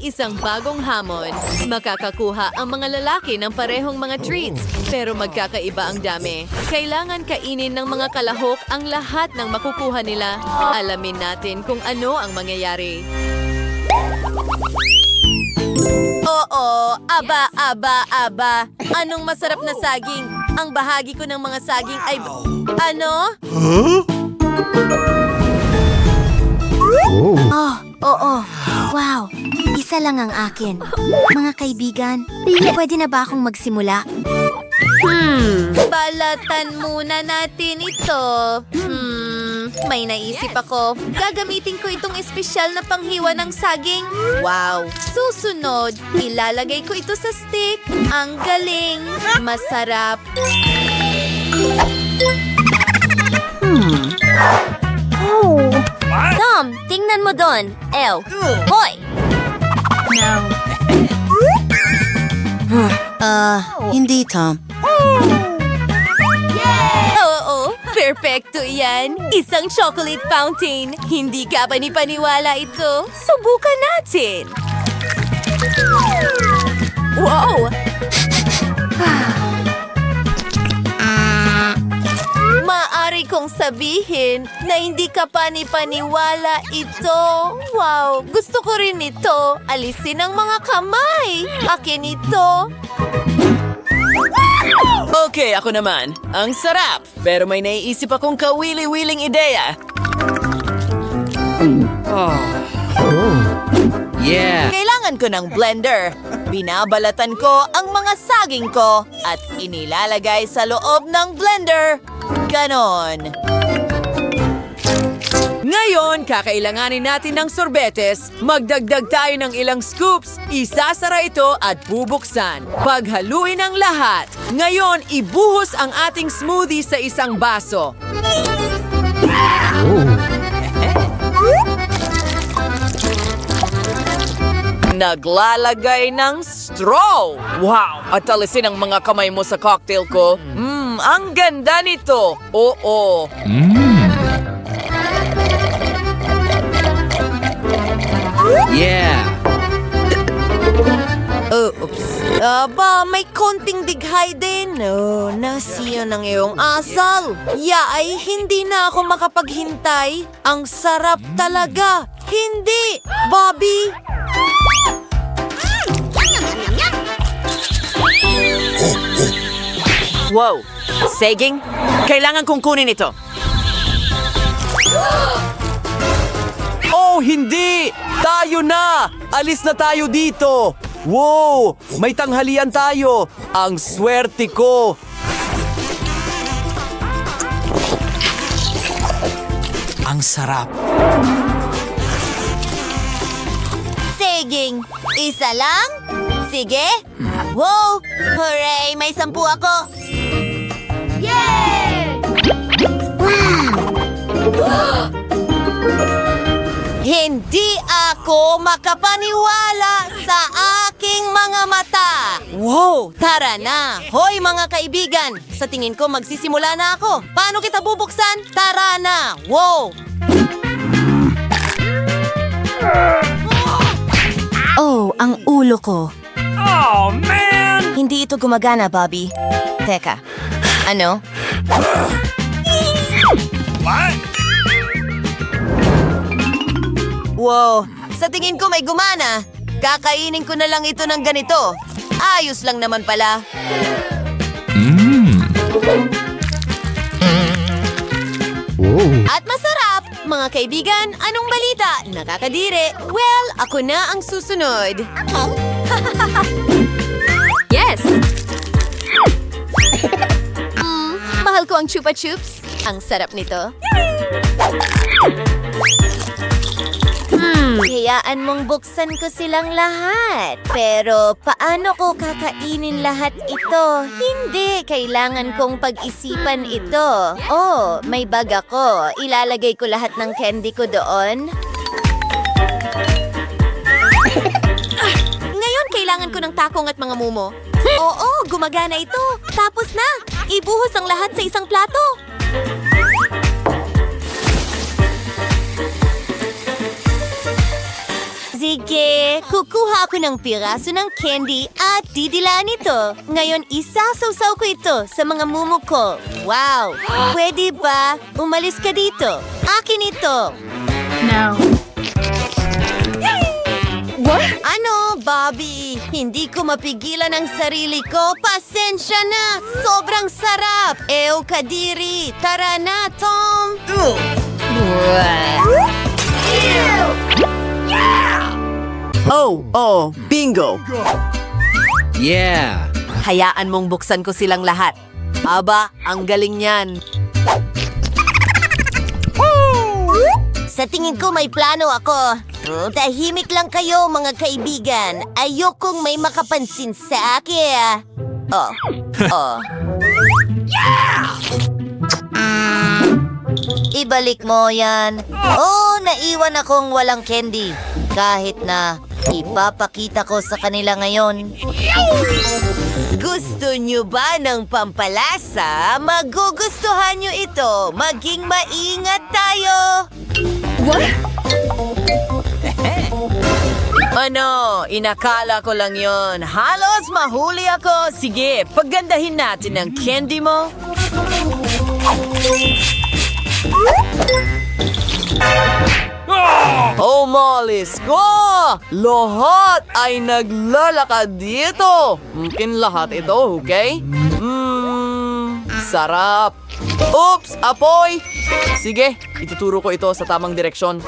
isang bagong hamon. Makakakuha ang mga lalaki ng parehong mga treats, pero magkakaiba ang dami. Kailangan kainin ng mga kalahok ang lahat ng makukuha nila. Alamin natin kung ano ang mangyayari. Oo, aba. Anong masarap na saging? Ang bahagi ko ng mga saging ay... Ano? Oh, oo. Wow, isa lang ang akin. Mga kaibigan, pwede na ba akong magsimula? Balatan muna natin ito. May naisip ako. Gagamitin ko itong espesyal na panghiwa ng saging. Wow! Susunod, ilalagay ko ito sa stick. Ang galing! Masarap! Tom, tingnan mo doon. Hoy! Hindi, Tom. Oo, perfecto yan. Isang chocolate fountain. Hindi ka panipaniwala ito. Subukan natin. Wow! Maaari kong sabihin na hindi ka panipaniwala ito. Wow! Gusto ko rin ito. Alisin ang mga kamay. Akin ito. Okay, ako naman. Ang sarap! Pero may naiisip akong kawili-wiling ideya. Yeah! Kailangan ko ng blender. Binabalatan ko ang mga saging ko at inilalagay sa loob ng blender. Ganon. Ngayon, kakailanganin natin ng sorbetes. Magdagdag tayo ng ilang scoops, isasara ito at bubuksan. Paghaluin ang lahat. Ngayon, ibuhos ang ating smoothie sa isang baso. Naglalagay ng straw. Wow! At alisin ang mga kamay mo sa cocktail ko. Ang ganda nito. Oo. Yeah. Oops. Aba, may konting dighay din. Nasiya ng iyong asal. Ay hindi na ako makapaghintay. Ang sarap talaga. Hindi, Bobby. Wow! Saging? Kailangan kong kunin ito. Oh, hindi! Tayo na! Alis na tayo dito! Wow! May tanghalian tayo! Ang swerte ko! Ang sarap! Saging, isa lang? Sige. Wow! Hooray! May 10 ako! Hindi ako makapaniwala sa aking mga mata. Wow! Tara na! Hoy mga kaibigan! Sa tingin ko magsisimula na ako. Paano kita bubuksan? Tara na! Wow! Oh, ang ulo ko. Oh, man! Hindi ito gumagana, Bobby. Teka, ano? Wow! Sa tingin ko may gumana. Kakainin ko na lang ito ng ganito. Ayos lang naman pala. At masarap! Mga kaibigan, anong balita? Nakakadire. Well, ako na ang susunod. Yes! Mahal ko ang Chupa Chups. Ang sarap nito. Hayaan mong buksan ko silang lahat. Pero paano ko kakainin lahat ito? Hindi, kailangan kong pag-isipan ito. Oh, may bag ako. Ilalagay ko lahat ng candy ko doon. Ngayon, kailangan ko ng takong at mga mumo. Oo, gumagana ito. Tapos na. Ibuhos ang lahat sa isang plato. Sige, kukuha ako ng piraso ng candy at didilaan ito. Ngayon, isasawsaw ko ito sa mga mumu ko. Wow! Pwede ba? Umalis ka dito. Akin ito. Ano, Bobby? Hindi ko mapigilan ang sarili ko. Pasensya na. Sobrang sarap. Ew, kadiri. Tara na, Tom. Oh, bingo! Yeah. Hayaan mong buksan ko silang lahat. Aba, ang galing niyan. Sa tingin ko may plano ako. Tahimik lang kayo, mga kaibigan. Ayokong may makapansin sa akin. Ibalik mo yan. Naiwan akong walang candy. Kahit na ipapakita ko sa kanila ngayon. Gusto nyo ba ng pampalasa? Magugustuhan nyo ito. Maging maingat tayo. Ano? Inakala ko lang yon. Halos mahuli ako. Sige, paggandahin natin ang candy mo. Oh, Mollis ko! Lahat ay naglalakad dito. Mungkin lahat ito, okay? Sarap. Oops, apoy! Sige, ituturo ko ito sa tamang direksyon.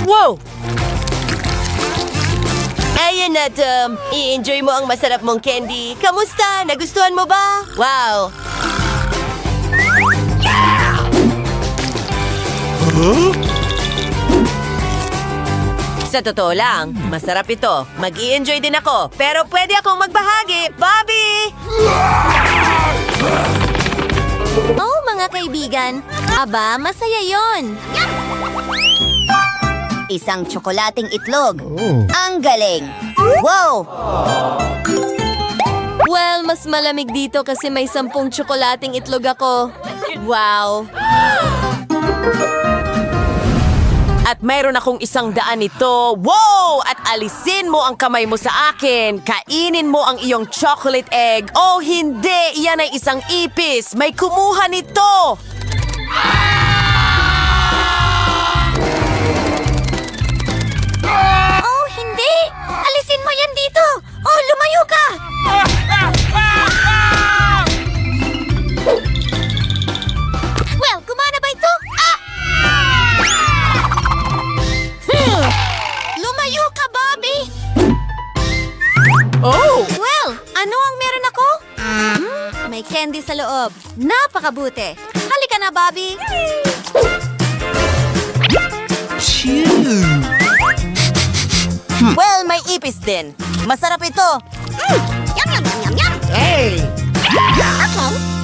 Wow! Ayan na, Tom. I-enjoy mo ang masarap mong candy. Kamusta? Nagustuhan mo ba? Wow! Sa totoo lang, masarap ito. Mag-i-enjoy din ako. Pero pwede akong magbahagi. Bobby! Oh, mga kaibigan. Aba, masaya yon. Isang tsokolating itlog. Ang galing. Wow! Well, mas malamig dito kasi may 10 tsokolating itlog ako. Wow! At mayroon akong 100 nito. Wow! At alisin mo ang kamay mo sa akin. Kainin mo ang iyong chocolate egg. Oh, hindi! Iyan ay isang ipis. May kumuha nito. Oh, hindi! Alisin mo yan dito! Oh, lumayo ka! Well, gumana ba ito? Lumayo ka, Bobby! Oh! Well, ano ang meron ako? May candy sa loob. Napakabuti. Halika na, Bobby. Well, may ipis din. Masarap ito. Yum, yum, yum, yum, yum. Okay.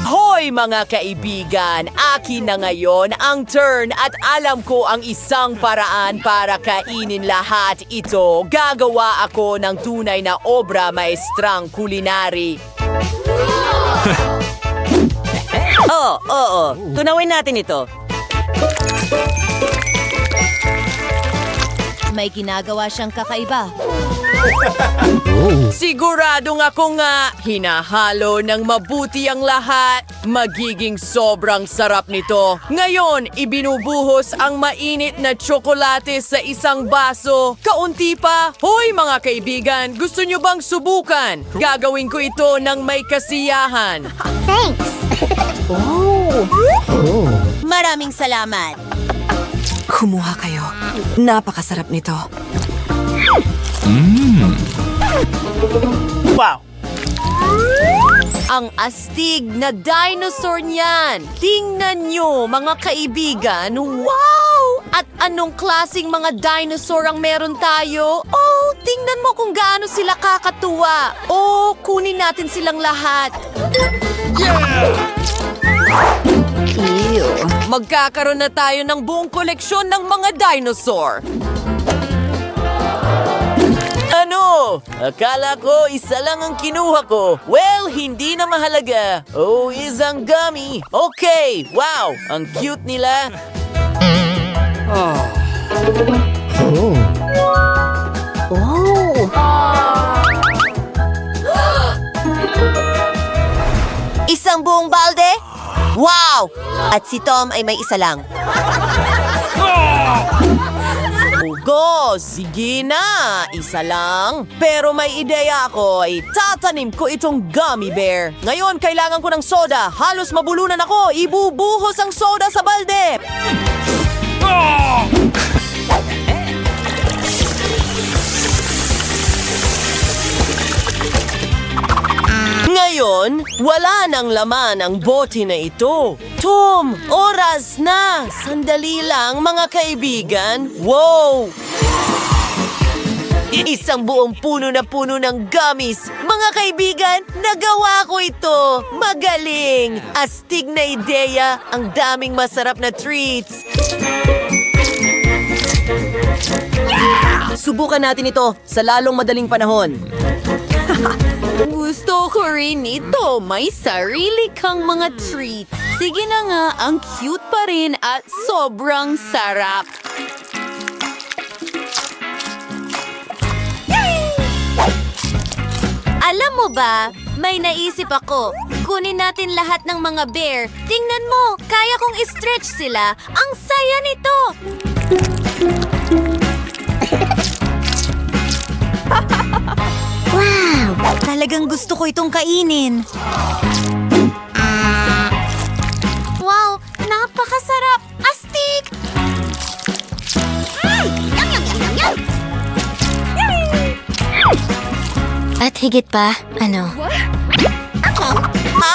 Hoy mga kaibigan, akin na ngayon ang turn at alam ko ang isang paraan para kainin lahat ito. Gagawa ako ng tunay na obra maestrang kulinary. Oo. Tunawin natin ito. May ginagawa siyang kakaiba. Siguradong ako nga, hinahalo ng mabuti ang lahat. Magiging sobrang sarap nito. Ngayon, ibinubuhos ang mainit na tsokolate sa isang baso. Kaunti pa. Hoy mga kaibigan, gusto nyo bang subukan? Gagawin ko ito ng may kasiyahan. Maraming salamat. Kumuha kayo. Napakasarap nito. Ang astig na dinosaur niyan. Tingnan nyo, mga kaibigan. Wow! At anong klasing mga dinosaur ang meron tayo? Oh, tingnan mo kung gaano sila kakatuwa. Oh, kunin natin silang lahat. Magkakaroon na tayo ng buong koleksyon ng mga dinosaur. Ano? Akala ko isa lang ang kinuha ko. Well, hindi na mahalaga. Oh, isang gummy. Okay, wow, ang cute nila. Isang buong balde? Wow! At si Tom ay may isa lang. Ugo, sige na. Isa lang. Pero may ideya ako. Itatanim ko itong gummy bear. Ngayon, kailangan ko ng soda. Halos mabulunan ako. Ibubuhos ang soda sa balde. Ngayon, wala nang laman ang bote na ito. Tom, oras na! Sandali lang, mga kaibigan. Wow! Isang buong puno ng gummies. Mga kaibigan, nagawa ko ito. Magaling! Astig na ideya, ang daming masarap na treats. Subukan natin ito sa lalong madaling panahon. Gusto ko rin ito. May sarili kang mga treats. Sige na nga, ang cute pa rin at sobrang sarap. Alam mo ba, may naisip ako. Kunin natin lahat ng mga bear. Tingnan mo, kaya kong i-stretch sila. Ang saya nito! Wow! Talagang gusto ko itong kainin. Wow! Napakasarap! Astig! Yum, yum, yum, yum, yum! At higit pa, ano?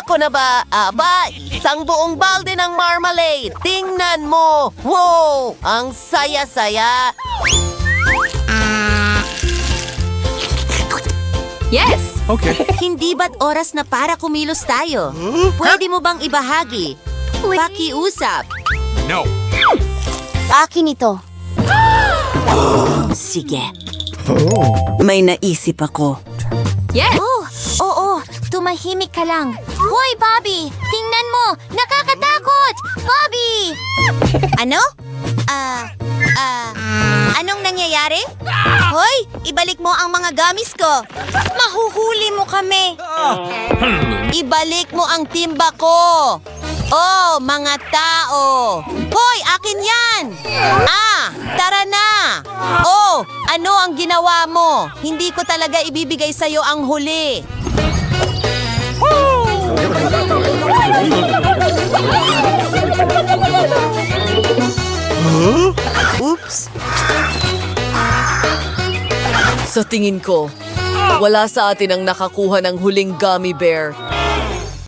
Ako na ba? Aba, isang buong balde ng marmalade. Tingnan mo. Wow! Ang saya-saya. Yes! Hindi ba't oras na para kumilos tayo? Pwede mo bang ibahagi? Pakiusap. No. Akin ito. Sige. May naisip ako. Yes! Oo, tumahimik ka lang. Hoy, Bobby! Tingnan mo! Nakakatakot! Bobby! Ano? Anong nangyayari? Hoy, ibalik mo ang mga gamis ko. Mahuhuli mo kami. Ibalik mo ang timba ko. Oh, mga tao. Hoy, akin yan. Tara na. Oh, ano ang ginawa mo? Hindi ko talaga ibibigay sa'yo ang huli. Oops! Sa tingin ko, wala sa atin ang nakakuha ng huling gummy bear.